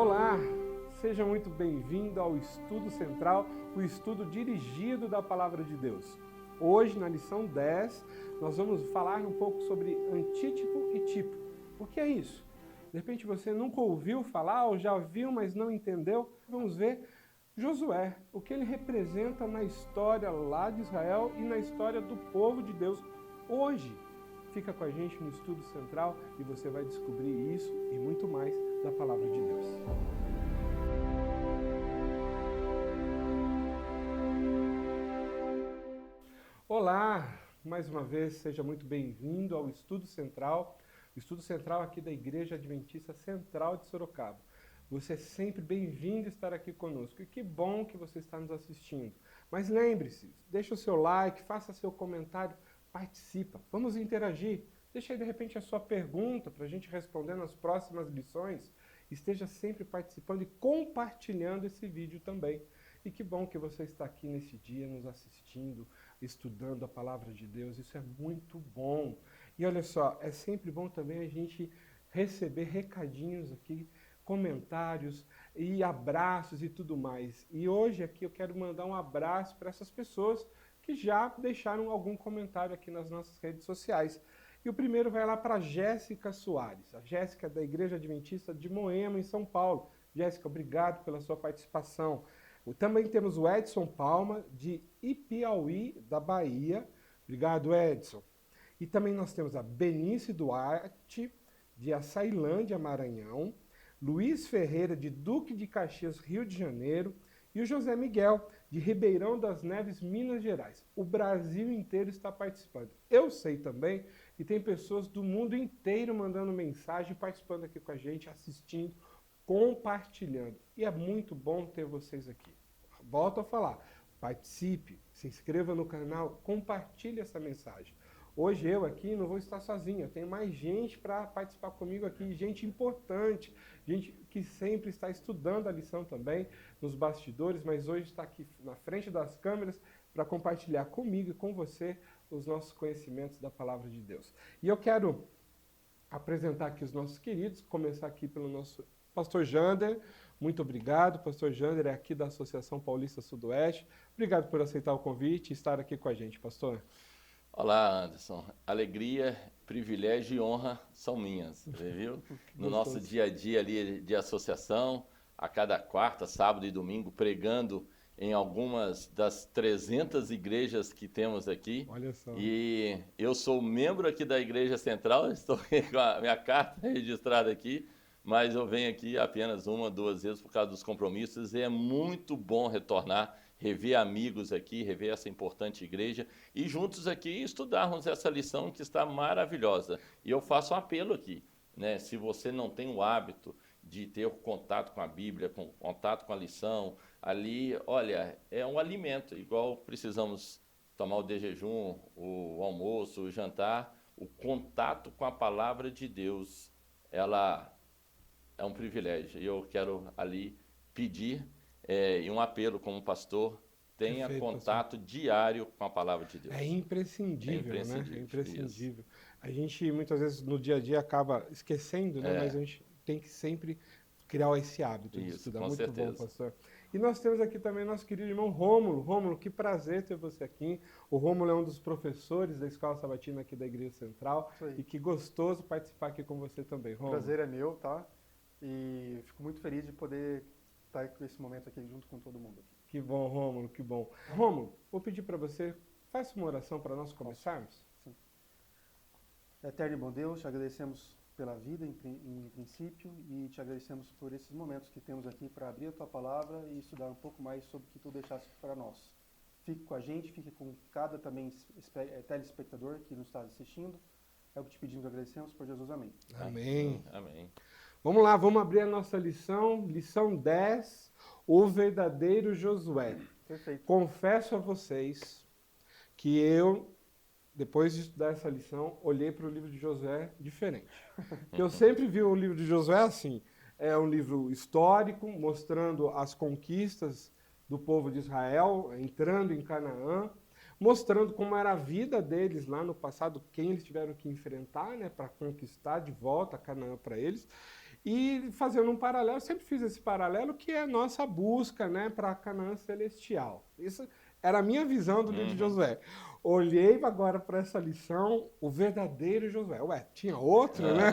Olá, seja muito bem-vindo ao Estudo Central, o estudo dirigido da Palavra de Deus. Hoje, na lição 10, nós vamos falar um pouco sobre antítipo e tipo. O que é isso? De repente você nunca ouviu falar ou já viu, mas não entendeu. Vamos ver Josué, o que ele representa na história lá de Israel e na história do povo de Deus hoje. Fica com a gente no Estudo Central e você vai descobrir isso e muito mais da Palavra de Deus. Olá, mais uma vez, seja muito bem-vindo ao Estudo Central, o Estudo Central aqui da Igreja Adventista Central de Sorocaba. Você é sempre bem-vindo a estar aqui conosco e que bom que você está nos assistindo. Mas lembre-se, deixa o seu like, faça seu comentário, participa, vamos interagir. Deixa aí de repente a sua pergunta para a gente responder nas próximas lições. Esteja sempre participando e compartilhando esse vídeo também. E que bom que você está aqui nesse dia nos assistindo, estudando a Palavra de Deus. Isso é muito bom. E olha só, é sempre bom também a gente receber recadinhos aqui, comentários e abraços e tudo mais. E hoje aqui eu quero mandar um abraço para essas pessoas que já deixaram algum comentário aqui nas nossas redes sociais. E o primeiro vai lá para Jéssica Soares, a Jéssica da Igreja Adventista de Moema, em São Paulo. Jéssica, obrigado pela sua participação. Também temos o Edson Palma, de Ipiauí, da Bahia. Obrigado, Edson. E também nós temos a Benice Duarte, de Açailândia, Maranhão. Luiz Ferreira, de Duque de Caxias, Rio de Janeiro. E o José Miguel, de Ribeirão das Neves, Minas Gerais. O Brasil inteiro está participando. Eu sei também que tem pessoas do mundo inteiro mandando mensagem, participando aqui com a gente, assistindo, compartilhando. E é muito bom ter vocês aqui. Volto a falar, participe, se inscreva no canal, compartilhe essa mensagem. Hoje eu aqui não vou estar sozinho, eu tenho mais gente para participar comigo aqui, gente importante, gente que sempre está estudando a lição também, nos bastidores, mas hoje está aqui na frente das câmeras para compartilhar comigo e com você os nossos conhecimentos da Palavra de Deus. E eu quero apresentar aqui os nossos queridos, começar aqui pelo nosso Pastor Jander. Muito obrigado, Pastor Jander é aqui da Associação Paulista Sudoeste. Obrigado por aceitar o convite e estar aqui com a gente, pastor. Olá, Anderson. Alegria, privilégio e honra são minhas, viu? No nosso dia a dia ali de associação, a cada quarta, sábado e domingo, pregando em algumas das 300 igrejas que temos aqui. Olha só. E eu sou membro aqui da Igreja Central, estou com a minha carta registrada aqui, mas eu venho aqui apenas uma, duas vezes por causa dos compromissos e é muito bom retornar, rever amigos aqui, rever essa importante igreja e juntos aqui estudarmos essa lição que está maravilhosa. E eu faço um apelo aqui, né? Se você não tem o hábito de ter contato com a Bíblia, contato com a lição, ali, olha, é um alimento, igual precisamos tomar o de jejum, o almoço, o jantar, o contato com a palavra de Deus, ela é um privilégio. E eu quero ali pedir e um apelo como pastor, tenha Perfeito, contato diário com a palavra de Deus. É imprescindível, É imprescindível, né? É imprescindível. A gente muitas vezes no dia a dia acaba esquecendo, né? Mas a gente tem que sempre criar esse hábito de estudar. Com Muito certeza. bom, pastor. E nós temos aqui também nosso querido irmão Rômulo. Rômulo, que prazer ter você aqui. O Rômulo é um dos professores da Escola Sabatina aqui da Igreja Central. E que gostoso participar aqui com você também, Rômulo. O prazer é meu, tá? E fico muito feliz de poder estar com esse momento aqui junto com todo mundo. Que bom, Rômulo, que bom. Rômulo, vou pedir para você, faça uma oração para nós começarmos. Sim. Eterno e bom Deus, te agradecemos pela vida em princípio e te agradecemos por esses momentos que temos aqui para abrir a tua palavra e estudar um pouco mais sobre o que tu deixaste para nós. Fique com a gente, fique com cada também telespectador que nos está assistindo. É o que te pedimos e agradecemos por Jesus. Amém. Amém. Amém. Vamos lá, vamos abrir a nossa lição, lição 10, o verdadeiro Josué. Perfeito. Confesso a vocês que eu, depois de estudar essa lição, olhei para o livro de Josué diferente. Porque eu sempre vi o livro de Josué assim, é um livro histórico, mostrando as conquistas do povo de Israel, entrando em Canaã, mostrando como era a vida deles lá no passado, quem eles tiveram que enfrentar, né, para conquistar de volta Canaã para eles. E fazendo um paralelo, eu sempre fiz esse paralelo, que é a nossa busca, né, para a Canaã celestial. Isso era a minha visão do livro de Josué. Olhei agora para essa lição, o verdadeiro Josué. Ué, tinha outro, né?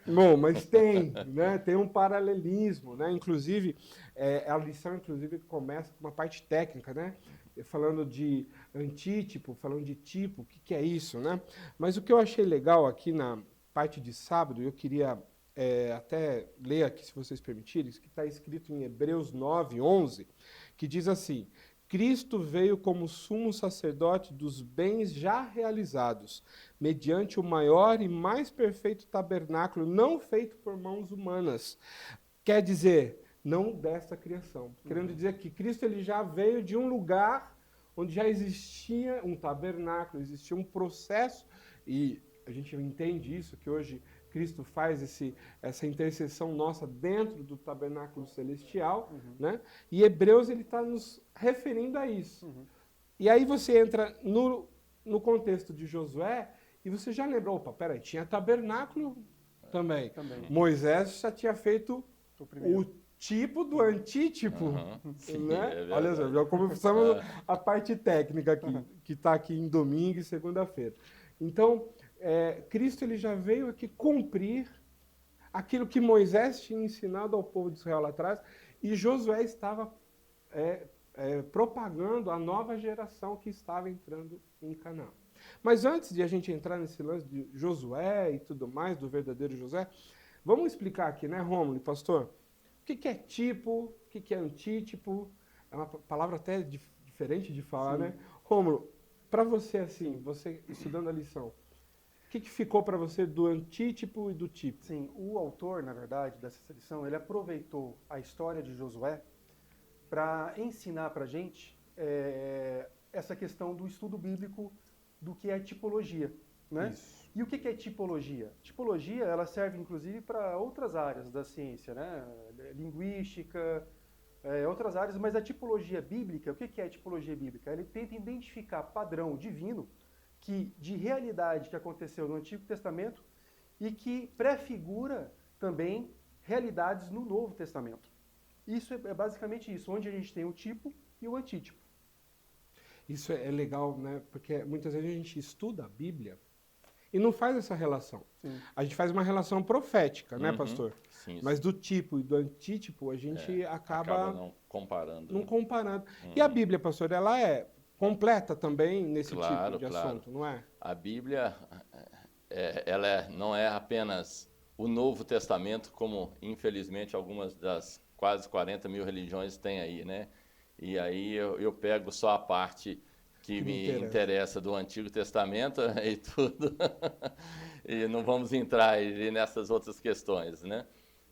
Bom, mas tem, né? Tem um paralelismo, né? Inclusive, a lição inclusive começa com uma parte técnica, né? Falando de antítipo, falando de tipo, o que, que é isso, né? Mas o que eu achei legal aqui na parte de sábado, eu queria até ler aqui, se vocês permitirem, que está escrito em Hebreus 9:11, que diz assim: Cristo veio como sumo sacerdote dos bens já realizados, mediante o maior e mais perfeito tabernáculo, não feito por mãos humanas. Quer dizer, não desta criação. Querendo dizer que Cristo ele já veio de um lugar onde já existia um tabernáculo, existia um processo, e a gente entende isso, que hoje Cristo faz essa intercessão nossa dentro do tabernáculo celestial, né? E Hebreus ele está nos referindo a isso. E aí você entra no contexto de Josué e você já lembrou, opa, peraí, tinha tabernáculo também. Moisés já tinha feito o tipo do antítipo, né? Olha só, já começamos a parte técnica aqui, que está aqui em domingo e segunda-feira. Então, Cristo ele já veio aqui cumprir aquilo que Moisés tinha ensinado ao povo de Israel lá atrás, e Josué estava propagando a nova geração que estava entrando em Canaã. Mas antes de a gente entrar nesse lance de Josué e tudo mais, do verdadeiro Josué, vamos explicar aqui, né, Rômulo e pastor? O que é tipo, o que é antítipo? É uma palavra até diferente de falar, né? Rômulo, para você, assim, você estudando a lição, o que ficou para você do antítipo e do tipo? Sim, o autor, na verdade, dessa lição, ele aproveitou a história de Josué para ensinar para a gente essa questão do estudo bíblico do que é tipologia, né? Isso. E o que é tipologia? Tipologia, ela serve inclusive para outras áreas da ciência, né? Linguística, outras áreas, mas a tipologia bíblica, o que é a tipologia bíblica? Ele tenta identificar padrão divino de realidade que aconteceu no Antigo Testamento e que prefigura também realidades no Novo Testamento. Isso é basicamente isso, onde a gente tem o tipo e o antítipo. Isso é legal, né? Porque muitas vezes a gente estuda a Bíblia e não faz essa relação. Sim. A gente faz uma relação profética, né, pastor? Sim, Mas do tipo e do antítipo a gente acaba não comparando. não comparando. E a Bíblia, pastor, ela é completa também nesse Claro, tipo de claro. assunto, não é? A Bíblia, não é apenas o Novo Testamento, como infelizmente algumas das quase 40 mil religiões têm aí, né? E aí eu pego só a parte que me interessa do Antigo Testamento e tudo, e não vamos entrar aí nessas outras questões, né?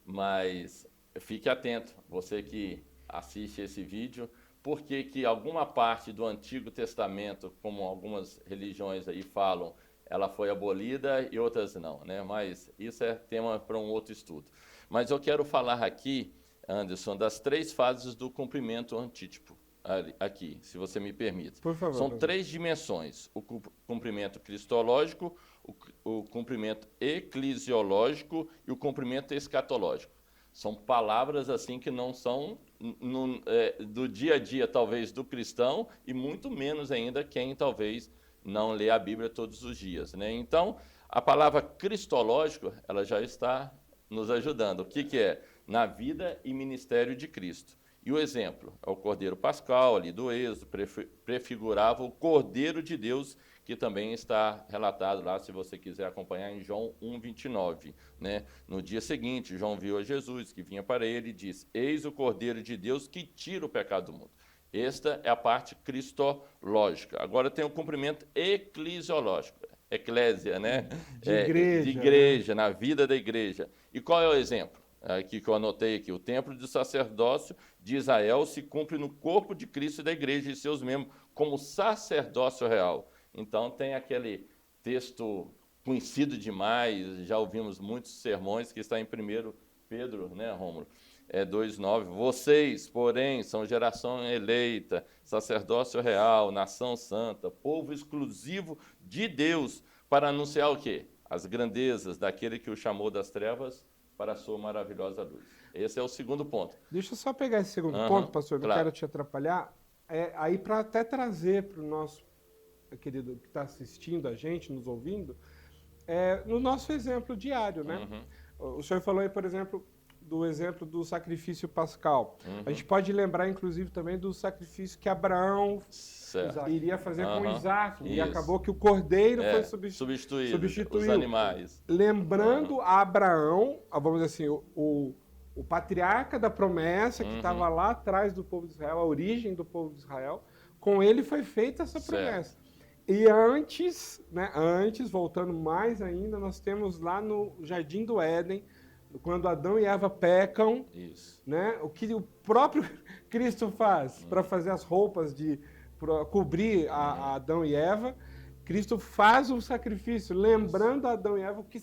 Mas fique atento, você que assiste esse vídeo, porque que alguma parte do Antigo Testamento, como algumas religiões aí falam, ela foi abolida e outras não, né? Mas isso é tema para um outro estudo. Mas eu quero falar aqui, Anderson, das 3 fases do cumprimento antítipo, aqui, se você me permite. Por favor. São 3 dimensões: o cumprimento cristológico, o cumprimento eclesiológico e o cumprimento escatológico. São palavras assim que não são do dia a dia, talvez, do cristão, e muito menos ainda quem talvez não lê a Bíblia todos os dias, né? Então, a palavra cristológico, ela já está nos ajudando. O que é? Na vida e ministério de Cristo. E o exemplo é o Cordeiro Pascal, ali do Êxodo, prefigurava o Cordeiro de Deus, que também está relatado lá, se você quiser acompanhar, em João 1:29, né? No dia seguinte, João viu a Jesus, que vinha para ele, e disse: Eis o Cordeiro de Deus que tira o pecado do mundo. Esta é a parte cristológica. Agora tem o cumprimento eclesiológico, eclésia, né? De igreja. De igreja, né? Na vida da igreja. E qual é o exemplo? Aqui que eu anotei aqui: o templo de sacerdócio de Israel se cumpre no corpo de Cristo e da igreja e seus membros, como sacerdócio real. Então tem aquele texto conhecido demais, já ouvimos muitos sermões, que está em 1 Pedro, né, Rômulo? 2:9. Vocês, porém, são geração eleita, sacerdócio real, nação santa, povo exclusivo de Deus, para anunciar o quê? As grandezas daquele que o chamou das trevas para a sua maravilhosa luz. Esse é o segundo ponto. Deixa eu só pegar esse segundo Aham, ponto, pastor, não claro. quero te atrapalhar. Aí para até trazer para o nosso querido que está assistindo a gente, nos ouvindo, no nosso exemplo diário, né? Uhum. O senhor falou aí, por exemplo, do exemplo do sacrifício pascal. Uhum. A gente pode lembrar, inclusive, também do sacrifício que Abraão Certo. iria fazer com Aham. Isaac. E Isso. acabou que o cordeiro foi substituído. Os substituiu. animais. Lembrando a Abraão, vamos dizer assim, o patriarca da promessa, que Uhum. estava lá atrás do povo de Israel, a origem do povo de Israel, com ele foi feita essa Certo. promessa. E antes, voltando mais ainda, nós temos lá no Jardim do Éden, quando Adão e Eva pecam, Isso. né? O que o próprio Cristo faz para fazer as roupas para cobrir a Adão e Eva. Cristo faz um sacrifício, lembrando a Adão e Eva o que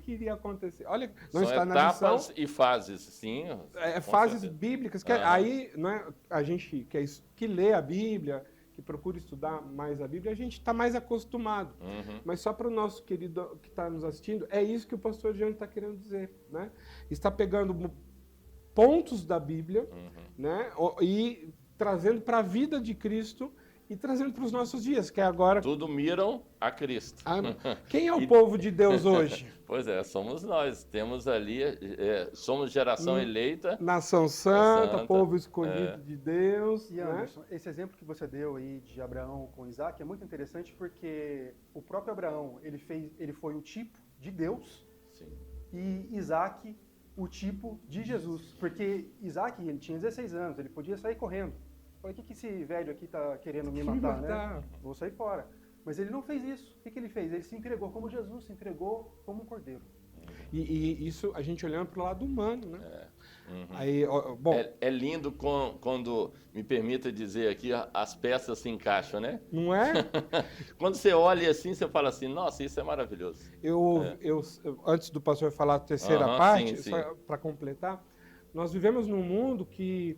iria acontecer. Olha, não São está na etapas lição. e fases, sim. Com Fases certeza. bíblicas. Aham. Aí, né, a gente que lê a Bíblia, que procura estudar mais a Bíblia, a gente está mais acostumado. Uhum. Mas só para o nosso querido que está nos assistindo, é isso que o pastor Jean está querendo dizer, né? Está pegando pontos da Bíblia, né? E trazendo para a vida de Cristo e trazendo para os nossos dias, que é agora... Tudo miram a Cristo. Quem é o povo de Deus hoje? Pois é, somos nós. Temos ali, somos geração eleita. Nação Santa, Santa, povo escolhido de Deus. E né? Anderson, esse exemplo que você deu aí de Abraão com Isaac é muito interessante porque o próprio Abraão, ele foi o tipo de Deus, Sim. e Isaac o tipo de Jesus. Porque Isaac, ele tinha 16 anos, ele podia sair correndo. Falei, o que esse velho aqui está querendo me matar, né? Vou sair fora. Mas ele não fez isso. O que ele fez? Ele se entregou como Jesus, se entregou como um cordeiro. E isso a gente olhando para o lado humano, né? Uhum. Aí, bom, É lindo quando, me permita dizer aqui, as peças se encaixam, né? não é? Quando você olha assim, você fala assim, nossa, isso é maravilhoso. Eu, antes do pastor falar a terceira Aham, parte, sim, só para completar, nós vivemos num mundo que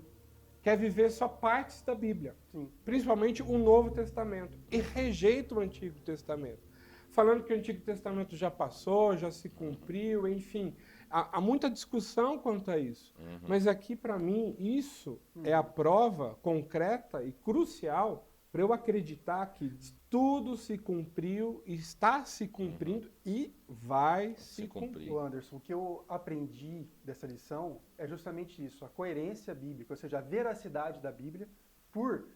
quer viver só partes da Bíblia, principalmente o Novo Testamento, e rejeita o Antigo Testamento, falando que o Antigo Testamento já passou, já se cumpriu, enfim. Há muita discussão quanto a isso. Mas aqui, para mim, isso é a prova concreta e crucial para eu acreditar que tudo se cumpriu, está se cumprindo e vai se cumprir. O Anderson, o que eu aprendi dessa lição é justamente isso, a coerência bíblica, ou seja, a veracidade da Bíblia, por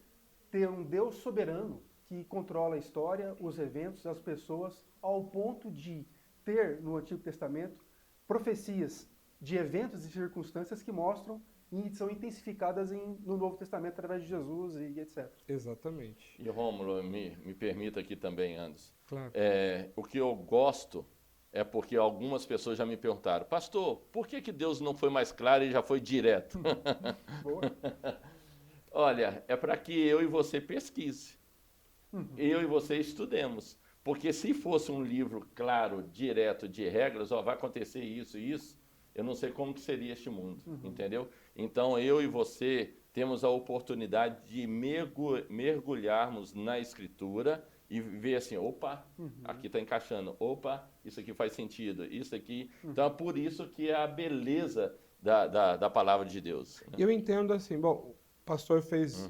ter um Deus soberano que controla a história, os eventos, as pessoas, ao ponto de ter no Antigo Testamento profecias de eventos e circunstâncias que mostram e são intensificadas no Novo Testamento através de Jesus e etc. Exatamente. E Rômulo, me permita aqui também, Anderson. Claro. O que eu gosto é porque algumas pessoas já me perguntaram, pastor, por que Deus não foi mais claro e já foi direto? Boa. Olha, é para que eu e você pesquise. Eu e você estudemos. Porque se fosse um livro claro, direto, de regras, vai acontecer isso e isso, eu não sei como que seria este mundo, entendeu? Então, eu e você temos a oportunidade de mergulharmos na Escritura e ver assim, opa, aqui está encaixando, opa, isso aqui faz sentido, isso aqui... Então, é por isso que é a beleza da palavra de Deus. Né? Eu entendo assim, bom, o pastor fez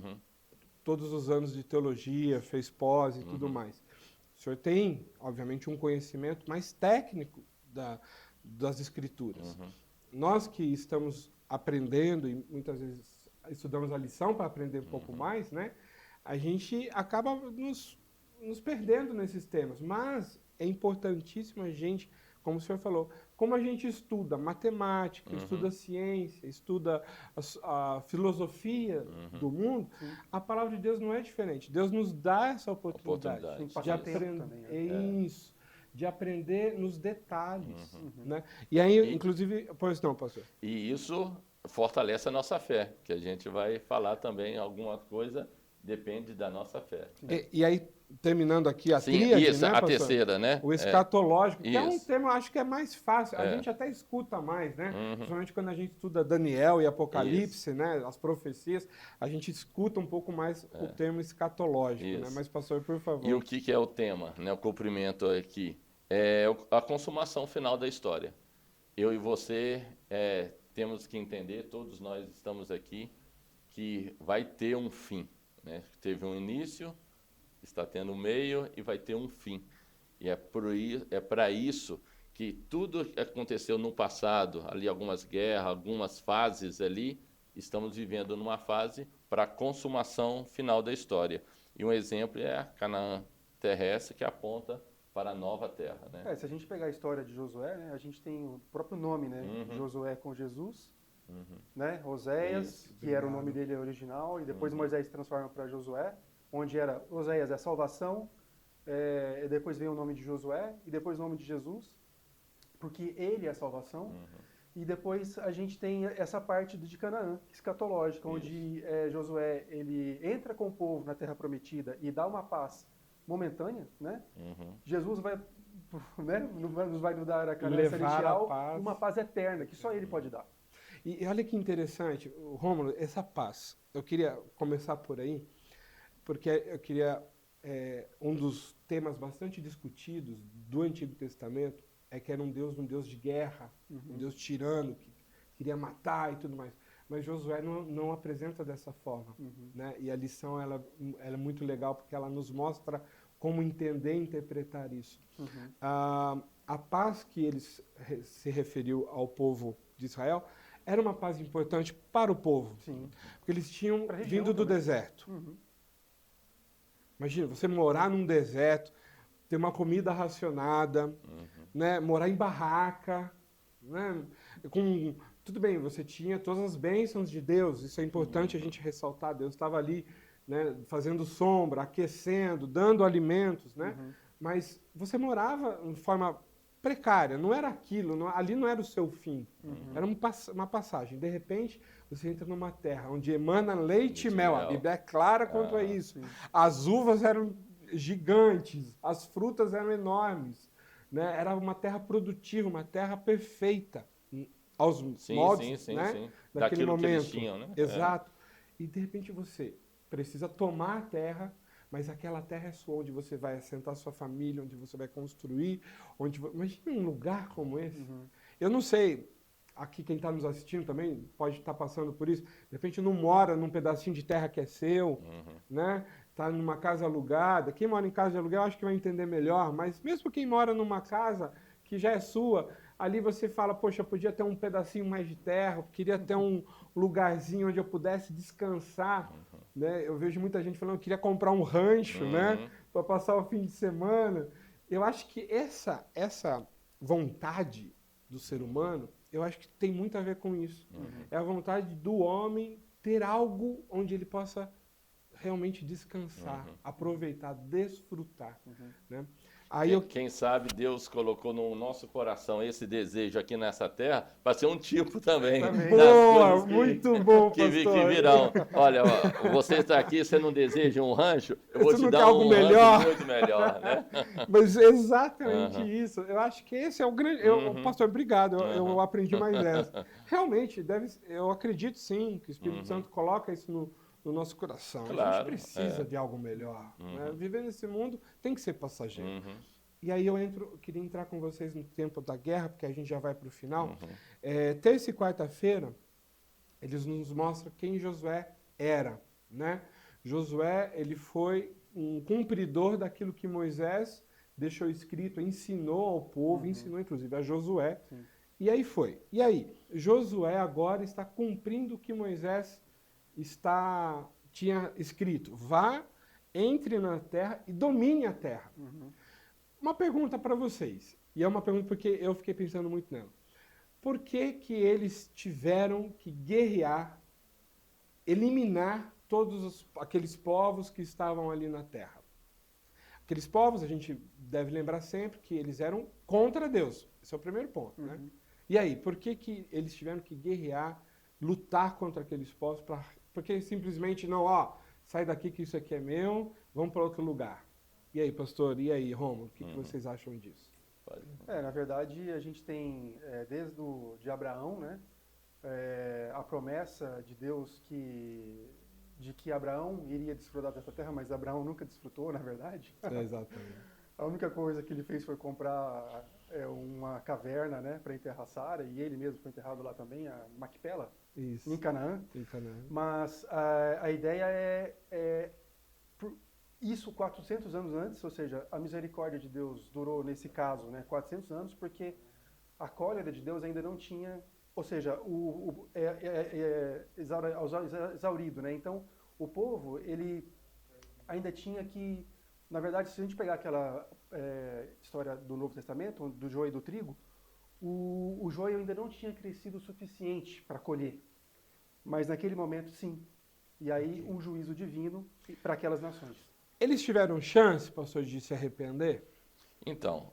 todos os anos de teologia, fez pós e tudo mais. O senhor tem, obviamente, um conhecimento mais técnico das Escrituras. Nós que estamos aprendendo e muitas vezes estudamos a lição para aprender um pouco mais, né? A gente acaba nos perdendo nesses temas. Mas é importantíssimo a gente, como o senhor falou, como a gente estuda matemática, estuda ciência, estuda a filosofia do mundo, a palavra de Deus não é diferente. Deus nos dá essa oportunidade. De aprender isso, de aprender nos detalhes. Né? E aí, inclusive... Pois não, pastor. E isso fortalece a nossa fé, que a gente vai falar também alguma coisa, depende da nossa fé. E aí, terminando aqui a Sim, tríade, isso, né, a pastor? terceira, né? O escatológico, que é um Isso. tema, acho que é mais fácil. A gente até escuta mais, né? Principalmente quando a gente estuda Daniel e Apocalipse, né? As profecias, a gente escuta um pouco mais o termo escatológico, né? Mas, pastor, por favor. E o que é o tema, né? O cumprimento aqui? É a consumação final da história. eu e você temos que entender, todos nós estamos aqui, que vai ter um fim, né? Teve um início, está tendo um meio e vai ter um fim. E é para isso que tudo que aconteceu no passado, ali algumas guerras, algumas fases ali, estamos vivendo numa fase para a consumação final da história. E um exemplo é a Canaã terrestre, que aponta para a nova terra, né? Se a gente pegar a história de Josué, né, a gente tem o próprio nome, né? Josué com Jesus, né? Oséias, Isso, que era o nome dele original, e depois Moisés se transforma para Josué, onde era Oséias é salvação, e depois vem o nome de Josué, e depois o nome de Jesus, porque ele é a salvação. E depois a gente tem essa parte de Canaã, escatológica, onde Josué ele entra com o povo na Terra Prometida e dá uma paz momentânea, né? Jesus vai, né, nos vai nos dar a Canaã celestial, uma paz eterna, que só ele pode dar. E olha que interessante, Rômulo, essa paz. Eu queria começar por aí, porque eu queria... um dos temas bastante discutidos do Antigo Testamento é que era um Deus de guerra, um Deus tirano, que queria matar e tudo mais. Mas Josué não apresenta dessa forma, né? E a lição ela é muito legal porque ela nos mostra como entender e interpretar isso. A paz que ele se referiu ao povo de Israel era uma paz importante para o povo, porque eles tinham vindo do deserto. Imagina, você morar num deserto, ter uma comida racionada, né? Morar em barraca, né? Tudo bem, você tinha todas as bênçãos de Deus, isso é importante a gente ressaltar, Deus estava ali, né, fazendo sombra, aquecendo, dando alimentos, né? Mas você morava de forma precária, não era aquilo, ali não era o seu fim, era uma passagem. De repente, você entra numa terra onde emana leite e mel, a Bíblia é clara quanto a isso. As uvas eram gigantes, as frutas eram enormes, né? Era uma terra produtiva, uma terra perfeita, aos modos, né? Daquele momento. Que eles tinham, né? Exato. E de repente você precisa tomar a terra, mas aquela terra é sua, onde você vai assentar sua família, onde você vai construir, imagina um lugar como esse. Eu não sei, aqui quem está nos assistindo também pode estar passando por isso, de repente não mora num pedacinho de terra que é seu, né? Está numa casa alugada. Quem mora em casa de aluguel acho que vai entender melhor, mas mesmo quem mora numa casa que já é sua, ali você fala, poxa, eu podia ter um pedacinho mais de terra, eu queria ter um lugarzinho onde eu pudesse descansar, né? Eu vejo muita gente falando, eu queria comprar um rancho, né? Para passar o fim de semana. Eu acho que essa vontade do ser humano, eu acho que tem muito a ver com isso. É a vontade do homem ter algo onde ele possa realmente descansar, aproveitar, desfrutar, né? Aí Quem sabe Deus colocou no nosso coração esse desejo aqui nessa terra para ser um tipo também. Boa, muito bom, pastor. Que virão. Olha, você está aqui, você não deseja um rancho? Eu vou te dar algo melhor. Rancho muito melhor, né? Mas exatamente isso. Eu acho que esse é o grande... pastor, obrigado, eu aprendi mais essa. Realmente, eu acredito sim que o Espírito Santo coloca isso no nosso coração. Claro, a gente precisa de algo melhor. Né? Viver nesse mundo tem que ser passageiro. E aí eu queria entrar com vocês no tempo da guerra, porque a gente já vai para o final. Terça e quarta-feira, eles nos mostram quem Josué era. Né? Josué, ele foi um cumpridor daquilo que Moisés deixou escrito, ensinou ao povo, ensinou inclusive a Josué. E aí foi. E aí, Josué agora está cumprindo o que Moisés tinha escrito: vá, entre na terra e domine a terra. Uma pergunta para vocês, e é uma pergunta porque eu fiquei pensando muito nela. Por que eles tiveram que guerrear, eliminar todos aqueles povos que estavam ali na terra? Aqueles povos, a gente deve lembrar sempre que eles eram contra Deus. Esse é o primeiro ponto, né? E aí, por que eles tiveram que guerrear, lutar contra aqueles povos? Porque simplesmente não, sai daqui que isso aqui é meu, vamos para outro lugar. E aí, pastor, e aí, Rômulo, o que vocês acham disso? Na verdade, a gente tem, desde de Abraão, né, a promessa de Deus de que Abraão iria desfrutar dessa terra, mas Abraão nunca desfrutou, na verdade. Exatamente. A única coisa que ele fez foi comprar uma caverna, né, para enterrar Sara, e ele mesmo foi enterrado lá também, a Macpela, Isso. em Canaã. Em Canaã. Mas a ideia isso 400 anos antes, ou seja, a misericórdia de Deus durou, nesse caso, né, 400 anos, porque a cólera de Deus ainda não tinha, ou seja, exaurido, né? Então, o povo, ele ainda tinha que, na verdade, se a gente pegar aquela história do Novo Testamento, do joio e do trigo, o joio ainda não tinha crescido o suficiente para colher. Mas naquele momento, sim. E aí, um juízo divino para aquelas nações. Eles tiveram chance, pastor, de se arrepender? Então,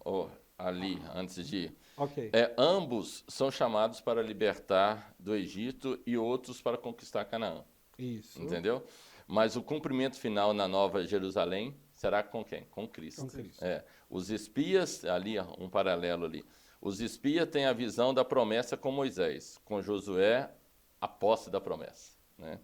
ali, antes de ir, Ok. ambos são chamados para libertar do Egito e outros para conquistar Canaã. Isso. Entendeu? Mas o cumprimento final na Nova Jerusalém será com quem? Com Cristo. Com Cristo. Os espias, ali, um paralelo ali. Os espias têm a visão da promessa com Moisés, com Josué, a posse da promessa, né?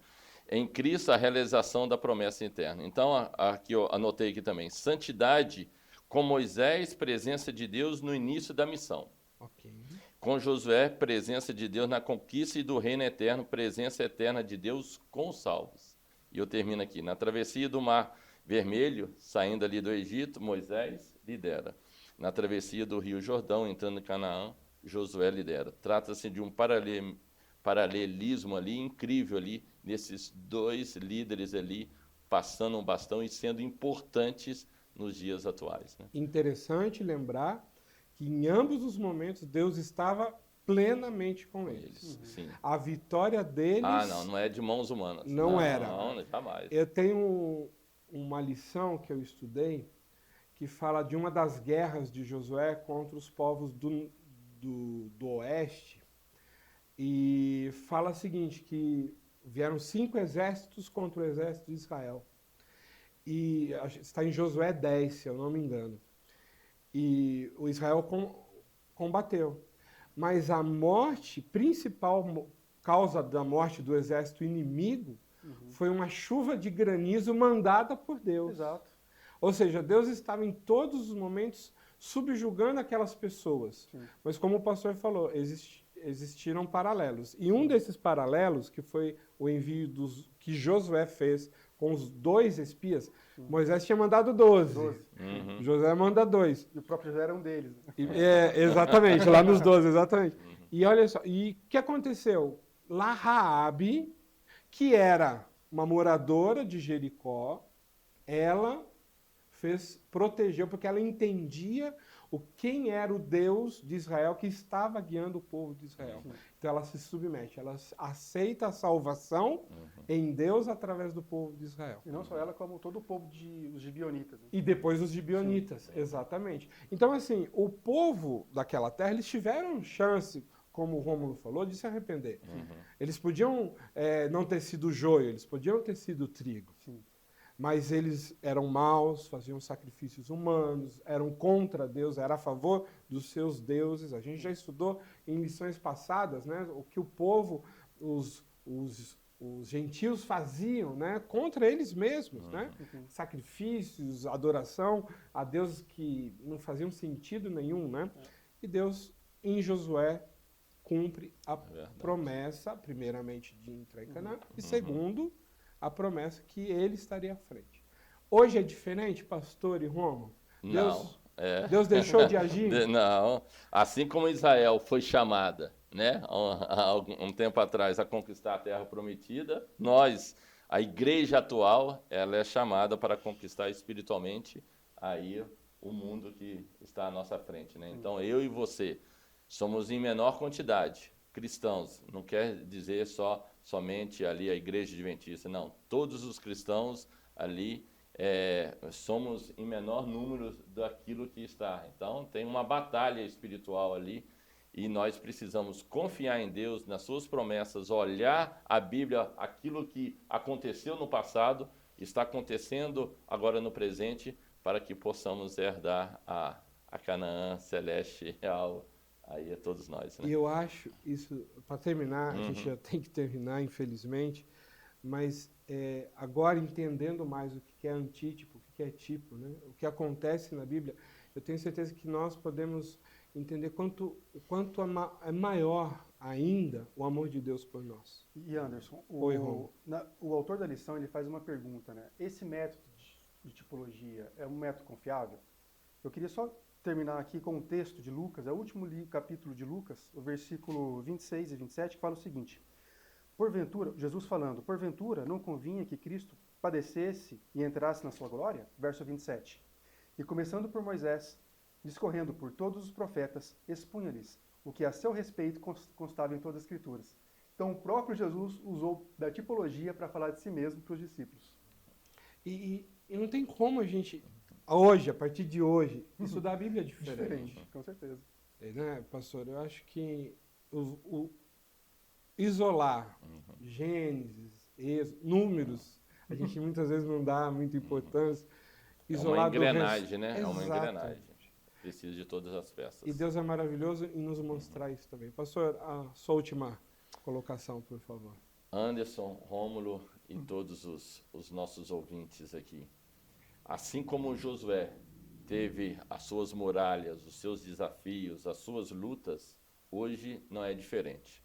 Em Cristo, a realização da promessa interna. Então, aqui eu anotei aqui também, santidade com Moisés, presença de Deus no início da missão. Ok. Com Josué, presença de Deus na conquista e do reino eterno, presença eterna de Deus com os salvos. E eu termino aqui. Na travessia do Mar Vermelho, saindo ali do Egito, Moisés lidera. Na travessia do Rio Jordão, entrando em Canaã, Josué lidera. Trata-se de um paralelismo ali, incrível ali, nesses dois líderes ali, passando um bastão e sendo importantes nos dias atuais, né? Interessante lembrar que em ambos os momentos Deus estava plenamente com eles. Sim. A vitória deles... Não é de mãos humanas. Não era. Não, jamais. Eu tenho uma lição que eu estudei que fala de uma das guerras de Josué contra os povos do oeste, e fala o seguinte, que vieram 5 exércitos contra o exército de Israel. E está em Josué 10, se eu não me engano. E o Israel combateu. Mas a principal causa da morte do exército inimigo foi uma chuva de granizo mandada por Deus. Exato. Ou seja, Deus estava em todos os momentos subjugando aquelas pessoas. Sim. Mas como o pastor falou, existiram paralelos. E um desses paralelos, que foi o envio que Josué fez com os 2 espias, Moisés tinha mandado 12. Josué manda 2. E o próprio Josué era um deles. Exatamente, lá nos 12, exatamente. E olha só, e o que aconteceu? Lá Raabe, que era uma moradora de Jericó, ela protegeu, porque ela entendia quem era o Deus de Israel que estava guiando o povo de Israel. Então ela se submete, ela aceita a salvação em Deus através do povo de Israel. E não só ela, como todo o povo os gibeonitas. Né? E depois os gibeonitas, exatamente. Então, assim, o povo daquela terra, eles tiveram chance, como o Rômulo falou, de se arrepender. Eles podiam não ter sido joio, eles podiam ter sido trigo. Sim. Mas eles eram maus, faziam sacrifícios humanos, eram contra Deus, era a favor dos seus deuses. A gente já estudou em lições passadas, né, o que o povo, os gentios faziam, né, contra eles mesmos, né? Sacrifícios, adoração a deuses que não faziam sentido nenhum, né? E Deus, em Josué, cumpre a promessa, primeiramente, de entrar em Canaã, e segundo, a promessa que ele estaria à frente. Hoje é diferente, pastor e Rômulo? Deus deixou de agir? Não. Assim como Israel foi chamada, né, há um tempo atrás, a conquistar a terra prometida, nós, a igreja atual, ela é chamada para conquistar espiritualmente aí o mundo que está à nossa frente, né? Então, eu e você somos em menor quantidade cristãos, não quer dizer somente ali a igreja adventista, não. Todos os cristãos ali somos em menor número daquilo que está. Então, tem uma batalha espiritual ali e nós precisamos confiar em Deus, nas suas promessas, olhar a Bíblia, aquilo que aconteceu no passado, está acontecendo agora no presente, para que possamos herdar a Canaã celestial aí a todos nós, né? E eu acho isso, para terminar, a gente já tem que terminar, infelizmente, mas agora entendendo mais o que é antítipo, o que é tipo, né? O que acontece na Bíblia, eu tenho certeza que nós podemos entender o quanto é maior ainda o amor de Deus por nós. E Anderson, Oi, Romulo. o autor da lição ele faz uma pergunta, né? Esse método de tipologia é um método confiável? Eu queria só terminar aqui com um texto de Lucas, é o último capítulo de Lucas, o versículo 26 e 27, que fala o seguinte: porventura, Jesus falando, porventura não convinha que Cristo padecesse e entrasse na sua glória? Verso 27. E começando por Moisés, discorrendo por todos os profetas, expunha-lhes o que a seu respeito constava em todas as escrituras. Então o próprio Jesus usou da tipologia para falar de si mesmo para os discípulos. E não tem como a gente, hoje, a partir de hoje, estudar a Bíblia diferente. Com certeza. Né, pastor? Eu acho que isolar Gênesis, números, a gente muitas vezes não dá muita importância. Isolar é uma engrenagem, né? Exato. É uma engrenagem. Precisa de todas as peças. E Deus é maravilhoso em nos mostrar isso também. Pastor, a sua última colocação, por favor. Anderson, Rômulo e todos os nossos ouvintes aqui. Assim como Josué teve as suas muralhas, os seus desafios, as suas lutas, hoje não é diferente.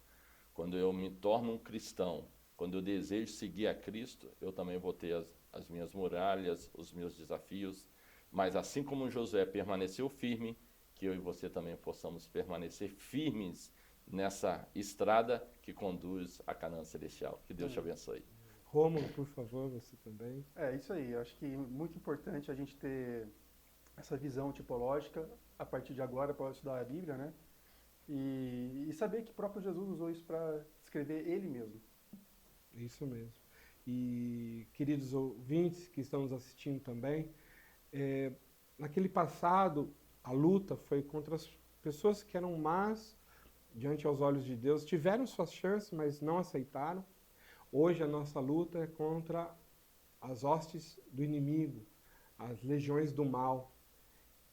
Quando eu me torno um cristão, quando eu desejo seguir a Cristo, eu também vou ter as minhas muralhas, os meus desafios, mas assim como Josué permaneceu firme, que eu e você também possamos permanecer firmes nessa estrada que conduz à Canaã Celestial. Que Deus te abençoe. Rômulo, por favor, você também. É isso aí, eu acho que é muito importante a gente ter essa visão tipológica a partir de agora para estudar a Bíblia, né? E saber que o próprio Jesus usou isso para descrever ele mesmo. Isso mesmo. E, queridos ouvintes que estão nos assistindo também, naquele passado, a luta foi contra as pessoas que eram más diante aos olhos de Deus, tiveram suas chances, mas não aceitaram. Hoje a nossa luta é contra as hostes do inimigo, as legiões do mal.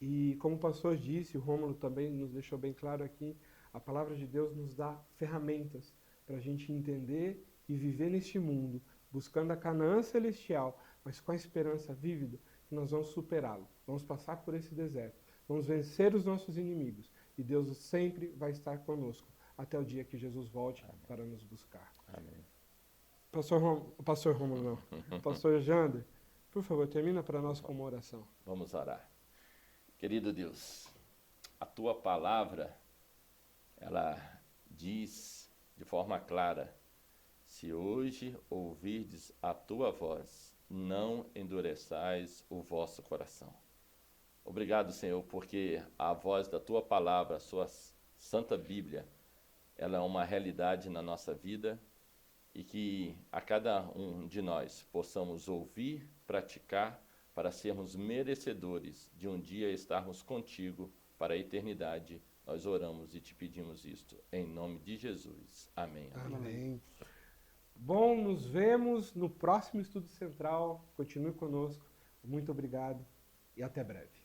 E como o pastor disse, o Rômulo também nos deixou bem claro aqui, a palavra de Deus nos dá ferramentas para a gente entender e viver neste mundo, buscando a Canaã celestial, mas com a esperança vívida que nós vamos superá-lo. Vamos passar por esse deserto, vamos vencer os nossos inimigos e Deus sempre vai estar conosco até o dia que Jesus volte para nos buscar. Amém. Pastor Rômulo, não. Pastor Jander, por favor, termina para nós com uma oração. Vamos orar. Querido Deus, a Tua palavra, ela diz de forma clara: se hoje ouvirdes a Tua voz, não endureçais o vosso coração. Obrigado, Senhor, porque a voz da Tua palavra, a Sua Santa Bíblia, ela é uma realidade na nossa vida e que a cada um de nós possamos ouvir, praticar, para sermos merecedores de um dia estarmos contigo para a eternidade. Nós oramos e te pedimos isto em nome de Jesus. Amém. Amém. Bom, nos vemos no próximo Estudo Central. Continue conosco. Muito obrigado e até breve.